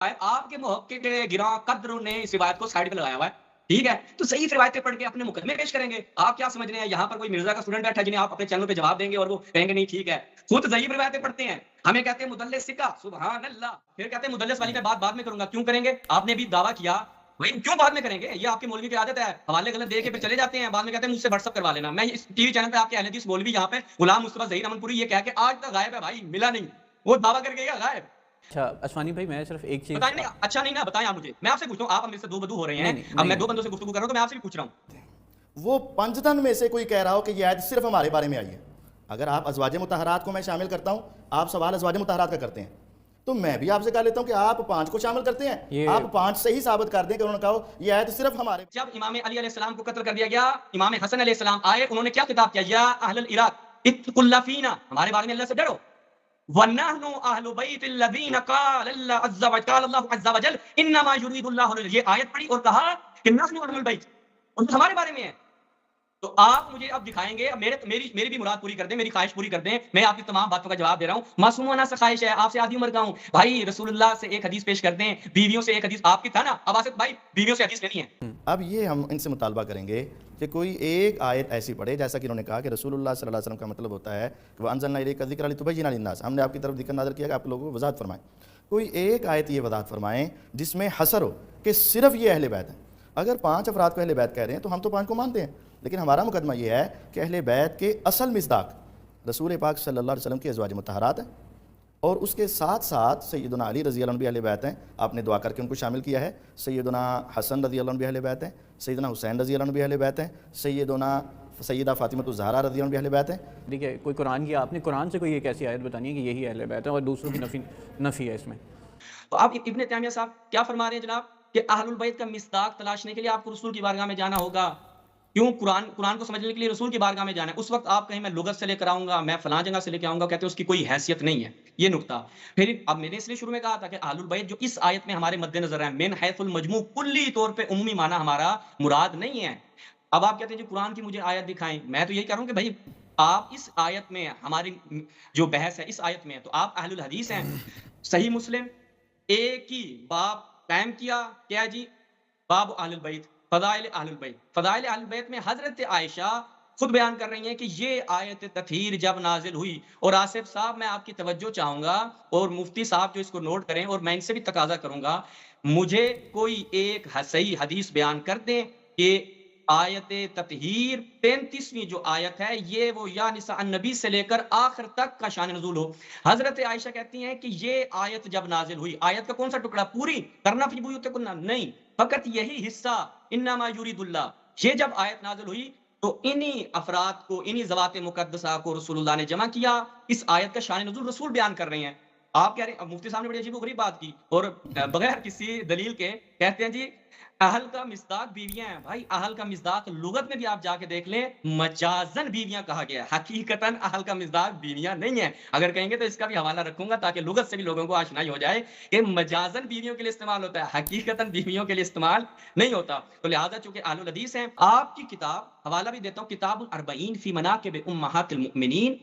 آپ کے محقق گراں قدر نے اس روایت کو سائڈ پہ لگایا ہوا ہے، ٹھیک ہے؟ تو صحیح روایتیں پڑھ کے اپنے مقدمے پیش کریں گے۔ آپ کیا سمجھ رہے ہیں یہاں پر کوئی مرزا کا اسٹوڈنٹ بیٹھا ہے جنہیں آپ اپنے چینل پہ جواب دیں گے اور وہ کہیں گے نہیں ٹھیک ہے، خود ضعیف روایتیں پڑھتے ہیں، ہمیں کہتے ہیں مدلس ثقہ، سبحان اللہ، پھر کہتے ہیں مدلس والی میں بات بعد میں کروں گا، کیوں کریں گے؟ آپ نے بھی دعویٰ کیا، بھائی کیوں بعد میں کریں گے؟ یہ آپ کے مولوی کی عادت ہے، حوالے غلط دے کے پھر چلے جاتے ہیں، بعد میں کہتے ہیں مجھ سے واٹس ایپ کروا لینا۔ میں اس ٹی وی چینل پہ آپ کے اہل حدیث مولوی یہاں پہ غلام مصطفیٰ ظہیر امن پوری یہ کہہ کے آج تک غائب ہے بھائی، ملا نہیں، وہ دعویٰ کر کے گیا غائب۔ اچھا اسوانی بھائی میں صرف ایک چیز بتائیں نہیں اچھا نہیں نا بتائیں آپ مجھے، میں آپ سے پوچھتا ہوں، آپ میرے سے دو بدو ہو رہے ہیں، اب میں دو بندوں سے گفتگو کر رہا ہوں تو میں آپ سے بھی پوچھ رہا ہوں۔ وہ پنجتن میں سے کوئی کہہ رہا ہو کہ یہ آیت صرف ہمارے بارے میں آئی ہے، اگر آپ ازواج مطہرات کو میں شامل کرتا ہوں، آپ سوال ازواج مطہرات کا کرتے ہیں، تو میں بھی آپ سے کہہ لیتا ہوں کہ آپ 5 کو شامل کرتے ہیں، آپ 5 سے ہی ثابت کر دیں کہ انہوں نے کہا یہ آیت صرف ہمارے۔ جب امام علی علیہ السلام کو قتل کر دیا گیا، امام حسن علیہ السلام آئے، انہوں نے کیا خطاب کیا؟ یا اہل العراق اتقوا اللہ فینا، ہمارے بارے میں اللہ سے ڈرو، وَنَحْنُ أَهْلُ بَيْتِ الَّذِينَ قَالَ اللَّهُ عَزَّ وَجَلَّ إِنَّمَا يُرِيدُ اللَّهُ، یہ آیت پڑھی اور کہا کہ نحن أهل البیت، ان ہمارے بارے میں ہے۔ تو آپ مجھے اب دکھائیں گے، میری بھی مراد پوری کر دیں، میری خواہش پوری کر دیں، میں آپ کی تمام باتوں کا جواب دے رہا ہوں، معصومانہ سے خواہش ہے، آپ سے آدھی عمر کا ہوں بھائی، رسول اللہ سے ایک حدیث پیش کر دیں، بیویوں سے ایک حدیث آپ کی تھا نا، اب آصف بھائی بیویوں سے حدیث لینی ہے۔ اب یہ ہم ان سے مطالبہ کریں گے کہ کوئی ایک آیت ایسی پڑھے، جیسا کہ انہوں نے کہا کہ رسول اللہ صلی اللہ علیہ وسلم کا مطلب ہوتا ہے کہ وَأَنزَلْنَا إِلَيْكَ الذِّكْرَ لِتُبَيِّنَ لِلنَّاسِ، ہم نے آپ کی طرف ذکر نازل کیا کہ آپ لوگوں کو وضاحت فرمائیں۔ کوئی ایک آیت یہ وضاحت فرمائیں جس میں حصر ہو کہ صرف یہ اہل بیت ہیں۔ اگر 5 افراد کو اہل بیت کہہ رہے ہیں تو ہم تو 5 کو مانتے ہیں، لیکن ہمارا مقدمہ یہ ہے کہ اہل بیت کے اصل مصداق رسول پاک صلی اللہ علیہ وسلم کی ازواج مطہرات ہیں، اور اس کے ساتھ ساتھ سیدنا علی رضی اللہ عنہ بھی اہل بیت ہیں، آپ نے دعا کر کے ان کو شامل کیا ہے، سیدنا حسن رضی اللہ عنہ بھی اہل بیت ہیں، سیدنا حسین رضی اللہ عنہ بھی اہل بیت ہیں، سیدہ فاطمہ الزہرا رضی اللہ عنہ بھی اہل بیت ہیں۔ دیکھیے کوئی قرآن کی آپ نے قرآن سے کوئی ایک ایسی آیت بتانی ہے کہ یہی اہل بیت ہے اور دوسروں کی نفی ہے اس میں؟ تو آپ ابن تیمیہ صاحب کیا فرما رہے ہیں جناب کہ اہل البیت کا مصداق تلاشنے کے لیے آپ کو رسول کی بارگاہ میں جانا ہوگا، کیوں؟ قرآن کو سمجھنے کے لیے رسول کی بارگاہ میں جانا ہے۔ اس وقت آپ کہیں میں لغت سے لے کر آؤں گا، میں فلاں جگہ سے لے کے آؤں گا، کہتے ہیں اس کی کوئی حیثیت نہیں ہے، یہ نقطہ۔ پھر اب میں نے اس لیے شروع میں کہا تھا کہ اہل البیت جو اس آیت میں ہمارے مد نظر ہے، من حیث المجموع، کلی طور پہ عمومی معنی ہمارا مراد نہیں ہے۔ اب آپ کہتے ہیں جو قرآن کی مجھے آیت دکھائیں، میں تو یہی کہہ رہا ہوں کہ بھائی آپ اس آیت میں ہماری جو بحث ہے اس آیت میں ہے تو آپ اہل الحدیث ہیں۔ صحیح مسلم ایک ہی باب قائم کیا جی، باب اہل البیت، فضائل اہل البیت۔ فضائل اہل البیت میں حضرت عائشہ خود بیان کر رہی ہیں کہ یہ آیت تطہیر جب نازل ہوئی، اور آصف صاحب میں آپ کی توجہ چاہوں گا اور مفتی صاحب جو اس کو نوٹ کریں، اور میں ان سے بھی تقاضا کروں گا مجھے کوئی ایک صحیح حدیث بیان کر دیں کہ آیت تطہیر 35ویں جو آیت ہے یہ وہ یا نساء النبی سے لے کر آخر تک کا شان نزول ہو۔ حضرت عائشہ کہتی ہیں کہ یہ آیت جب نازل ہوئی، آیت کا کون سا ٹکڑا؟ پوری کرنا فی بیوتکن نہیں، فقط یہی حصہ انما یرید اللہ، یہ جب آیت نازل ہوئی تو انہی افراد کو، انہی ذوات مقدسہ کو رسول اللہ نے جمع کیا، اس آیت کا شان نزول رسول بیان کر رہے ہیں۔ آپ کہہ رہے ہیں، مفتی صاحب نے بڑی عجیب و غریب بات کی اور بغیر کسی دلیل کے کہتے ہیں جی اہل کا مصداق بیویاں ہیں۔ بھائی اہل کا مصداق لغت میں بھی آپ جا کے دیکھ لیں، مجازن بیویاں کہا گیا ہے، حقیقتاً اہل کا مصداق بیویاں نہیں ہیں۔ اگر کہیں گے تو اس کا بھی حوالہ رکھوں گا تاکہ لغت سے بھی لوگوں کو آشنائی ہو جائے کہ مجازن بیویوں کے لیے استعمال ہوتا ہے، حقیقتاً بیویوں کے لیے استعمال نہیں ہوتا۔ تو لہٰذا چونکہ اہل الحدیث ہیں، آپ کی کتاب حوالہ بھی دیتا ہوں، کتاب الاربعین فی مناقب امہات المؤمنین،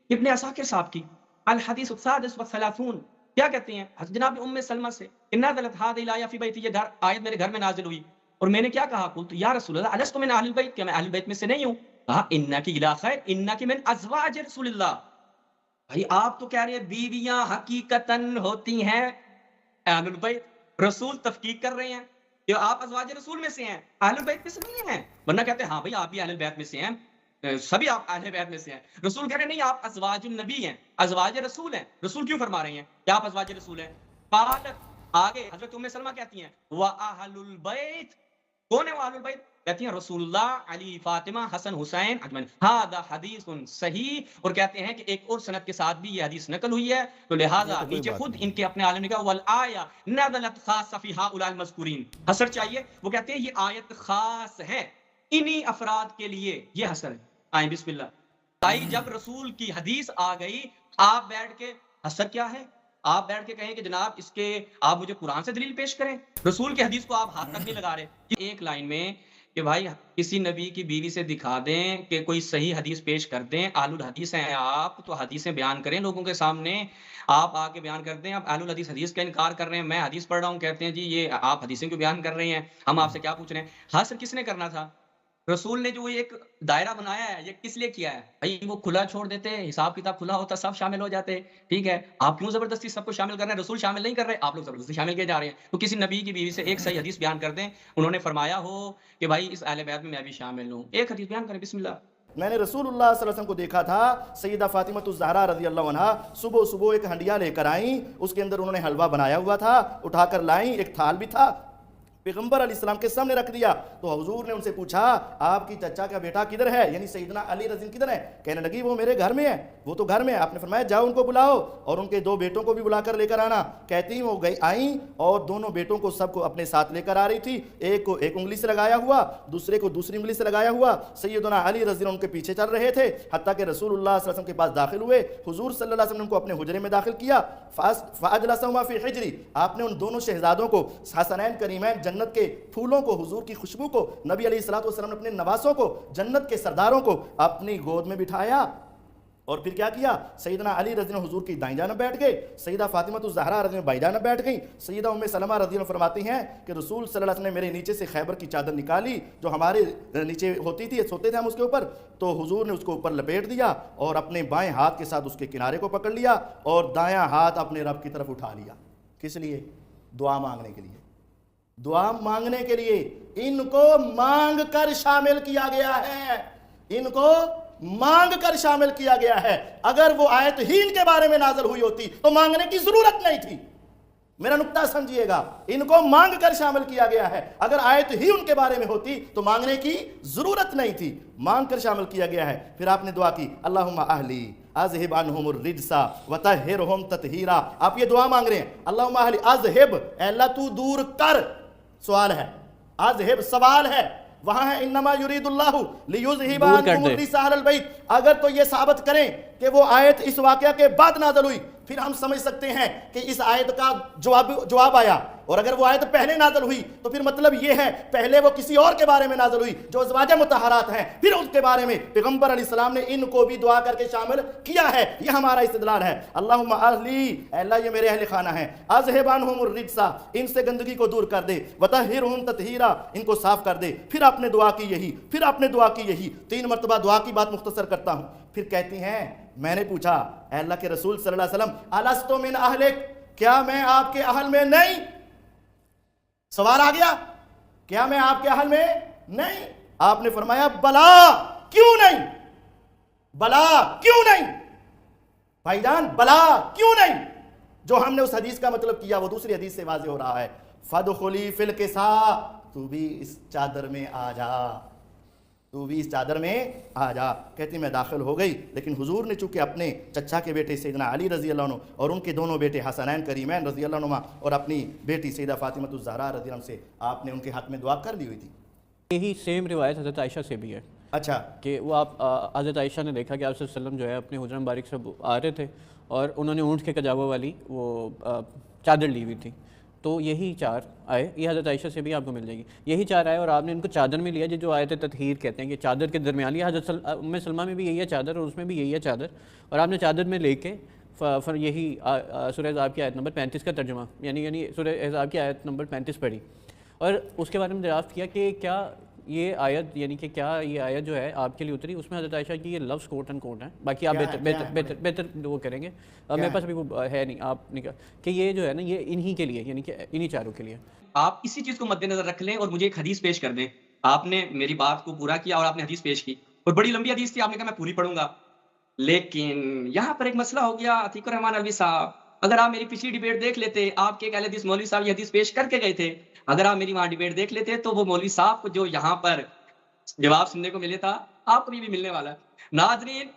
ابن عساکر صاحب کی، الحدیث السادس والثلاثون، کیا کہتے ہیں جناب ام سلمہ سے، انا نزلت هذه الايه في بيتي، یہ آیت میرے گھر میں نازل ہوئی اور میں نے کیا کہا؟ قلت یا رسول اللہ الست من اہل البیت، کہ میں اہل البیت میں سے نہیں ہوں؟ کہا انک الی خیر، انک من ازواج رسول اللہ۔ بھائی آپ تو کہہ رہے ہیں بیویاں حقیقتاً ہوتی ہیں اہل البیت، رسول تفقیق کر رہے ہیں کہ آپ ازواج رسول میں سے ہیں، اہل البیت میں سے نہیں ہیں، ورنہ کہتے ہیں ہاں بھائی آپ بھی اہل البیت میں سے ہیں، سبھی آپ اہل بیت میں سے ہیں۔ رسول کہہ رہے ہیں نہیں آپ ازواج النبی ہیں، ازواج رسول ہیں۔ رسول کیوں فرما رہے ہیں کہ آپ ازواج رسول ہیں؟ قالت، آگے حضرت ام سلمہ کہتی ہیں وَأَهْلُ الْبَيْتِ، کون ہے وہ اہل البیت؟ کہتی ہیں رسول اللہ، علی، فاطمہ، حسن، حسین اجمعین، ھذا حدیث صحیح، اور کہتے ہیں کہ ایک اور سند کے ساتھ بھی یہ حدیث نقل ہوئی ہے، تو لہٰذا نیچے خود ان کے اپنے عالم نے کہا والآیہ نزلت خاصۃ فی ھؤلاء المذکورین، حصر چاہیے، وہ کہتے ہیں یہ آیت خاص ہے انہی افراد کے لیے، یہ حصر ہے۔ آئیں بسم اللہ، تائی جب رسول کی حدیث آ گئی، آپ بیٹھ کے حصر کیا ہے، آپ بیٹھ کے کہیں کہ جناب اس کے آپ مجھے قرآن سے دلیل پیش کریں، رسول کی حدیث کو آپ ہاتھ تک نہیں لگا رہے۔ ایک لائن میں کہ بھائی کسی نبی کی بیوی سے دکھا دیں کہ کوئی صحیح حدیث پیش کر دیں. اہل الحدیث ہیں آپ تو حدیثیں بیان کریں لوگوں کے سامنے. آپ آ کے بیان کرتے ہیں. آپ اہل الحدیث حدیث کا انکار کر رہے ہیں. میں حدیث پڑھ رہا ہوں, کہتے ہیں جی یہ آپ حدیثیں کیوں بیان کر رہے ہیں, ہم آپ سے کیا پوچھ رہے ہیں. حاصل کس نے کرنا تھا؟ رسول نے جو ایک دائرہ بنایا ہے یہ کس لیے کیا ہے بھائی؟ وہ کھلا چھوڑ دیتے, حساب کتاب کھلا ہوتا, سب شامل ہو جاتے. ٹھیک ہے, آپ کیوں زبردستی سب کو شامل کر رہے ہیں؟ رسول شامل نہیں کر رہے, آپ لوگ زبردستی شامل کیے جا رہے ہیں. تو کسی نبی کی بیوی سے ایک صحیح حدیث بیان کر دیں, انہوں نے فرمایا ہو کہ بھائی اس اہل بیت میں بھی شامل ہوں, ایک حدیث بیان کریں. بسم اللہ. میں نے رسول اللہ صلی اللہ علیہ وسلم کو دیکھا تھا, سیدہ فاطمہ الزہرا رضی اللہ عنہا صبح صبح ایک ہنڈیا لے کر آئیں, اس کے اندر انہوں نے حلوہ بنایا ہوا تھا, اٹھا کر لائیں, ایک تھال بھی تھا, پیغمبر علیہ السلام کے سامنے رکھ دیا. تو حضور نے ان سے پوچھا آپ کی چچا کا بیٹا کدھر ہے, یعنی سیدنا علی رضی اللہ کدھر ہے؟ کہنے لگی وہ میرے گھر میں ہے, وہ تو گھر میں ہے. آپ نے فرمایا جاؤ ان کو بلاؤ اور ان کے 2 بیٹوں کو بھی بلا کر لے کر آنا. کہتی وہ گئی آئیں اور دونوں بیٹوں کو سب کو اپنے ساتھ لے کر آ رہی تھی, ایک کو ایک انگلی سے لگایا ہوا, دوسرے کو دوسری انگلی سے لگایا ہوا. سیدنا علی رضی اللہ ان کے پیچھے چل رہے تھے حتیٰ کہ رسول اللہ صلی اللہ علیہ وسلم کے پاس داخل ہوئے. حضور صلی اللہ علیہ وسلم نے ان کو اپنے حجرے میں داخل کیا. فاجلسہما فی حجری, آپ نے ان دونوں شہزادوں کو, حسنین کریمین, جنت کے پھولوں کو, حضور کی خوشبو کو, نبی علیہ الصلوۃ والسلام نے اپنے نواسوں کو, جنت کے سرداروں کو اپنی گود میں بٹھایا. اور پھر کیا کیا؟ سیدنا علی رضی اللہ حضور کی دائیں جانب بیٹھ گئے, سیدہ فاطمہ الزہرا رضی اللہ بائیں جانب بیٹھ گئیں. سیدہ ام سلمہ رضی اللہ فرماتی ہیں کہ رسول صلی اللہ علیہ وسلم نے میرے نیچے سے خیبر کی چادر نکالی جو ہمارے نیچے ہوتی تھی, سوتے تھے ہم اس کے اوپر, تو حضور نے اس کو اوپر لپیٹ دیا اور اپنے بائیں ہاتھ کے ساتھ اس کے کنارے کو پکڑ لیا اور دایاں ہاتھ اپنے رب کی طرف اٹھا لیا. کس لیے؟ دعا مانگنے کے لیے. دعا مانگنے کے لیے ان کو مانگ کر شامل کیا گیا ہے, ان کو مانگ کر شامل کیا گیا ہے. اگر وہ آیت ہی ان کے بارے میں نازل ہوئی ہوتی تو مانگنے کی ضرورت نہیں تھی. میرا نقطہ سمجھیے گا, ان کو مانگ کر شامل کیا گیا ہے. اگر آیت ہی ان کے بارے میں ہوتی تو مانگنے کی ضرورت نہیں تھی, مانگ کر شامل کیا گیا ہے. پھر آپ نے دعا کی اللہم اہلی اذہب عنہم الرجس وطہرہم تطہیرا. آپ یہ دعا مانگ رہے ہیں, اللہم اہلی اذہب, اے اللہ تو دور کر. سوال ہے, اذہب سوال ہے, وہاں ہے انما یرید اللہ لیذہب عنکم الرجس اہل البیت. اگر تو یہ ثابت کریں کہ وہ آیت اس واقعہ کے بعد نازل ہوئی پھر ہم سمجھ سکتے ہیں کہ اس آیت کا جواب آیا, اور اگر وہ آیت پہلے نازل ہوئی تو پھر مطلب یہ ہے پہلے وہ کسی اور کے بارے میں نازل ہوئی جو ازواج مطہرات ہیں, پھر اس کے بارے میں پیغمبر علیہ السلام نے ان کو بھی دعا کر کے شامل کیا ہے. یہ ہمارا استدلال ہے. اللہم اہلی, اے اللہ یہ میرے اہل خانہ ہیں, اذہب عنہم الرجس, ان سے گندگی کو دور کر دے, وطہرہم تطہیرا, ان کو صاف کر دے. پھر آپ نے دعا کی یہی, پھر آپ نے دعا کی یہی, 3 مرتبہ دعا کی بات مختصر کرتا ہوں. پھر کہتی ہیں میں نے پوچھا اے اللہ کے رسول صلی اللہ علیہ وسلم الست من اہلک, کیا میں آپ کے اہل میں نہیں؟ سوال آ گیا, کیا میں آپ کے اہل میں نہیں؟ آپ نے فرمایا بلا, کیوں نہیں؟ بلا کیوں نہیں بھائی جان, بلا کیوں نہیں؟ جو ہم نے اس حدیث کا مطلب کیا وہ دوسری حدیث سے واضح ہو رہا ہے. فادخلی فی الکساء, تو بھی اس چادر میں آ جا, تو بھی اس چادر میں آ جا. کہتی میں داخل ہو گئی, لیکن حضور نے چونکہ اپنے چچا کے بیٹے سیدنا علی رضی اللہ عنہ اور ان کے دونوں بیٹے حسنین کریمین رضی اللہ عنہ اور اپنی بیٹی سیدہ فاطمہ الزہرا رضی اللہ عنہ سے آپ نے ان کے حق میں دعا کر لی ہوئی تھی. یہی سیم روایت حضرت عائشہ سے بھی ہے. اچھا, کہ وہ آپ حضرت عائشہ نے دیکھا کہ آپ صلی اللہ علیہ وسلم جو ہے اپنے حجرہ مبارک سے آ رہے تھے اور انہوں نے اونٹ کے کجاوہ والی وہ چادر لی ہوئی تھی, تو یہی 4 آئے. یہ حضرت عائشہ سے بھی آپ کو مل جائے گی. یہی 4 آئے اور آپ نے ان کو چادر میں لیا جو آیت تطہیر کہتے ہیں کہ چادر کے درمیان لیا. حضرت ام سلمہ میں بھی یہی ہے چادر اور اس میں بھی یہی ہے چادر, اور آپ نے چادر میں لے کے پھر یہی سورہ احزاب کی آیت نمبر 35 کا ترجمہ یعنی سورہ احزاب کی آیت نمبر 35 پڑھی اور اس کے بارے میں دریافت کیا کہ کیا یہ آیت یعنی کہ کیا یہ آیت جو ہے آپ کے لیے اتری. اس میں حضرت عائشہ کی یہ لفظ کوٹ اینڈ کوٹ ہیں, باقی آپ بہتر وہ کریں گے, میرے پاس ابھی وہ ہے نہیں, آپ کہ یہ جو ہے نا یہ انہی کے لیے یعنی کہ انہی 4 کے لیے. آپ اسی چیز کو مد نظر رکھ لیں اور مجھے ایک حدیث پیش کر دیں. آپ نے میری بات کو پورا کیا اور آپ نے حدیث پیش کی اور بڑی لمبی حدیث تھی, آپ نے کہا میں پوری پڑھوں گا, لیکن یہاں پر ایک مسئلہ ہو گیا. عتیق الرحمان الوی صاحب, اگر آپ میری پچھلی ڈیبیٹ دیکھ لیتے, آپ کے ایک اہل حدیث مولوی صاحب یہ حدیث پیش کر کے گئے تھے, اگر آپ میری وہاں ڈیبیٹ دیکھ لیتے تو وہ مولوی صاحب کو جو یہاں پر جواب سننے کو ملے تھا آپ کو بھی ملنے والا ہے. ناظرین,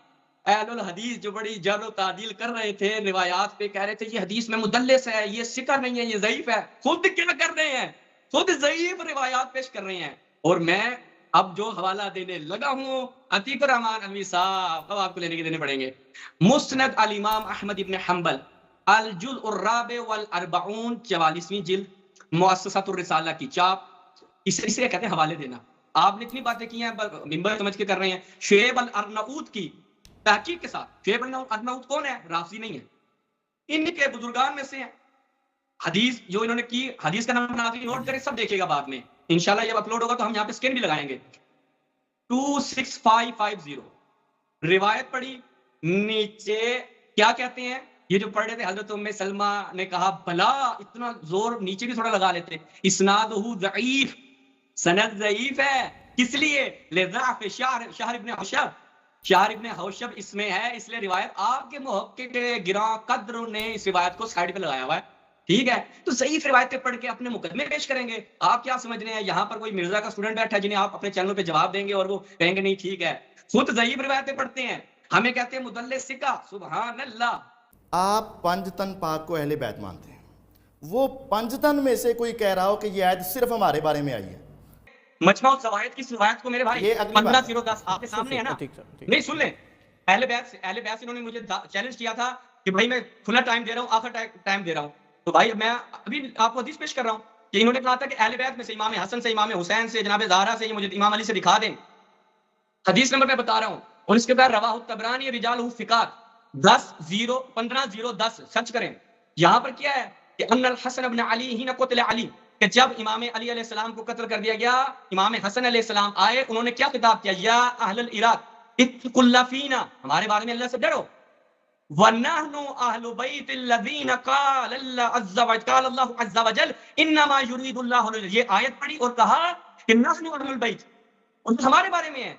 اہل الحدیث جو بڑی جر و تعدیل کر رہے تھے, روایات پہ کہہ رہے تھے یہ حدیث میں مدلس ہے, یہ ثقہ نہیں ہے, یہ ضعیف ہے, خود کیا کر رہے ہیں, خود ضعیف روایات پیش کر رہے ہیں. اور میں اب جو حوالہ دینے لگا ہوں عتیق الرحمان الوی صاحب, اب آپ کو لینے کے دینے پڑیں گے. مسند الامام احمد ابن حنبل, الجزء الرابع والاربعون, 44ویں جلد, مؤسسۃ الرسالہ کی چاپ. اسے کہتے ہیں حوالے دینا. آپ نے اتنی باتیں کی ہیں منبر سمجھ کے کر رہے ہیں. شعیب الارناؤت کی تحقیق کے ساتھ. شعیب الارناؤت کون ہے؟ رافضی نہیں ہے, ان کے بزرگان میں سے ہیں. حدیث جو انہوں نے کی, حدیث کا نام ناظرین نوٹ کریں, سب دیکھے گا بعد میں انشاءاللہ. جب اپلوڈ ہوگا تو ہم یہاں پہ اسکین بھی لگائیں گے. 26550 روایت پڑھی, نیچے کیا کہتے ہیں, یہ جو پڑھ رہے تھے حضرت ام سلمہ نے کہا بھلا اتنا زور نیچے بھی تھوڑا لگا لیتے, اسنادہ ضعیف, سند ضعیف ہے. کس لیے؟ لضعف شہر ابن حوشب, شہر ابن حوشب اس میں ہے, اس لیے روایت آپ کے محقق گراں قدر نے اس روایت کو سائڈ پہ لگایا ہوا ہے. ٹھیک ہے, تو ضعیف روایتیں پڑھ کے اپنے مقدمے پیش کریں گے. آپ کیا سمجھ رہے ہیں یہاں پر کوئی مرزا کا اسٹوڈنٹ بیٹھا ہے جنہیں آپ اپنے چینل پہ جواب دیں گے اور وہ کہیں گے نہیں ٹھیک ہے؟ خود ضعیف روایتیں پڑھتے ہیں, ہمیں کہتے ہیں مدلس ثقہ. سبحان اللہ. آپ پنجتن پاک کو اہل بیت مانتے ہیں, وہ پنجتن میں سے کوئی کہہ رہا ہو کہ یہ آیت صرف ہمارے بارے میں آئی ہے. مجمع الزوائد کی روایت کو میرے بھائی یہ اگلی بات 15-0-10 آپ کے سامنے ہے نا. ٹھیک ٹھیک. نہیں سن لیں, اہل بیت انہوں نے مجھے چیلنج کیا تھا کہ بھائی میں کھلا ٹائم دے رہا ہوں, آخر ٹائم دے رہا ہوں. تو بھائی میں ابھی آپ کو حدیث پیش کر رہا ہوں کہ انہوں نے کہا تھا کہ اہل بیت میں سے امام حسن سے, امام حسین سے, جناب زہرا سے, یہ مجھے امام علی سے دکھا دیں. حدیث نمبر میں بتا رہا ہوں, اور اس کے بعد رواہ الطبرانی رجالہ ثقات 15-0-10 سرچ کریں. یہاں پر کیا ہے کہ ان الحسن بن علی حین قتل علی, کہ جب امام علی علیہ السلام کو قتل کر دیا گیا, امام حسن علیہ السلام آئے, انہوں نے کیا خطاب کیا, یا اہل العراق اتقوا اللہ فینا, ہمارے بارے میں اللہ سے ڈرو. وَنَحْنُ أَهْلُ بَيْتِ الَّذِينَ قَالَ اللَّهُ عَزَّ وَجَلَّ إِنَّمَا يُرِيدُ اللَّهُ, یہ آیت پڑھی اور کہا کہ نحن اہل البیت, اور ہمارے بارے میں ہے